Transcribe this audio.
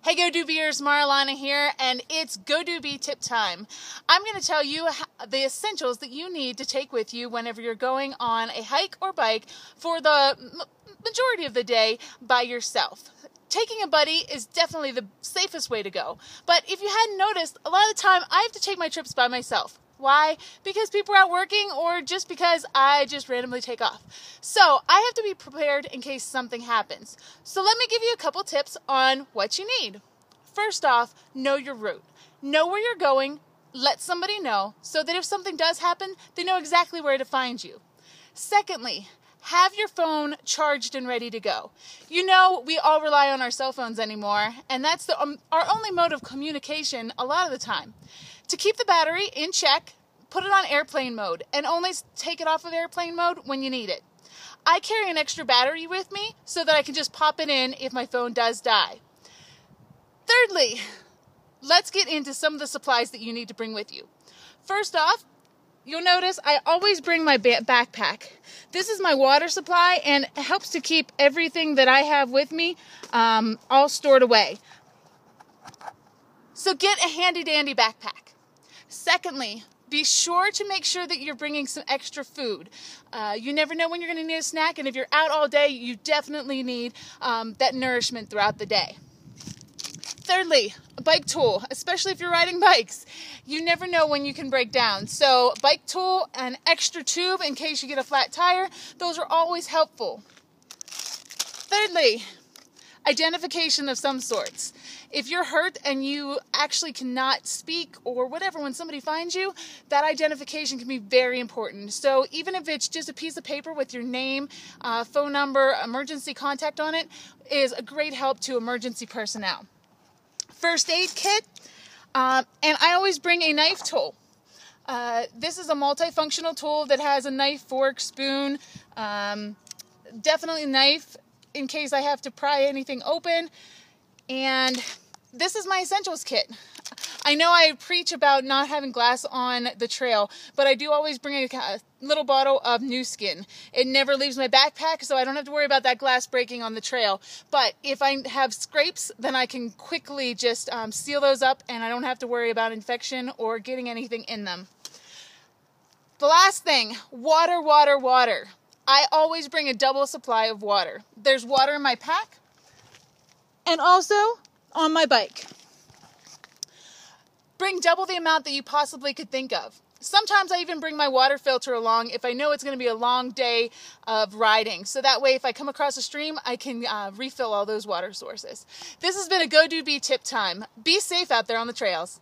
Hey GoDoBeers, Marlana here, and it's GoDoBee tip time. I'm going to tell you the essentials that you need to take with you whenever you're going on a hike or bike for the majority of the day by yourself. Taking a buddy is definitely the safest way to go, but if you hadn't noticed, a lot of the time I have to take my trips by myself. Why? Because people are out working or just because I just randomly take off. So I have to be prepared in case something happens. So let me give you a couple tips on what you need. First off, know your route. Know where you're going, let somebody know so that if something does happen, they know exactly where to find you. Secondly, have your phone charged and ready to go. You know, we all rely on our cell phones anymore, and that's our only mode of communication a lot of the time. To keep the battery in check, put it on airplane mode and only take it off of airplane mode when you need it. I carry an extra battery with me so that I can just pop it in if my phone does die. Thirdly, let's get into some of the supplies that you need to bring with you. First off, you'll notice I always bring my backpack. This is my water supply and it helps to keep everything that I have with me all stored away. So get a handy dandy backpack. Secondly, be sure to make sure that you're bringing some extra food. You never know when you're going to need a snack, and if you're out all day, you definitely need that nourishment throughout the day. Thirdly, a bike tool, especially if you're riding bikes. You never know when you can break down. So bike tool, an extra tube in case you get a flat tire, those are always helpful. Thirdly, identification of some sorts. If you're hurt and you actually cannot speak or whatever, when somebody finds you, that identification can be very important. So even if it's just a piece of paper with your name, phone number, emergency contact on it, is a great help to emergency personnel. First aid kit, and I always bring a knife tool. This is a multifunctional tool that has a knife, fork, spoon, definitely a knife in case I have to pry anything open. And this is my essentials kit. I know I preach about not having glass on the trail, but I do always bring a little bottle of Nu Skin. It never leaves my backpack, so I don't have to worry about that glass breaking on the trail. But if I have scrapes, then I can quickly just seal those up, and I don't have to worry about infection or getting anything in them. The last thing, water, water, water. I always bring a double supply of water. There's water in my pack and also on my bike. Bring double the amount that you possibly could think of. Sometimes I even bring my water filter along if I know it's going to be a long day of riding. So that way if I come across a stream, I can refill all those water sources. This has been a GoDoBee tip time. Be safe out there on the trails.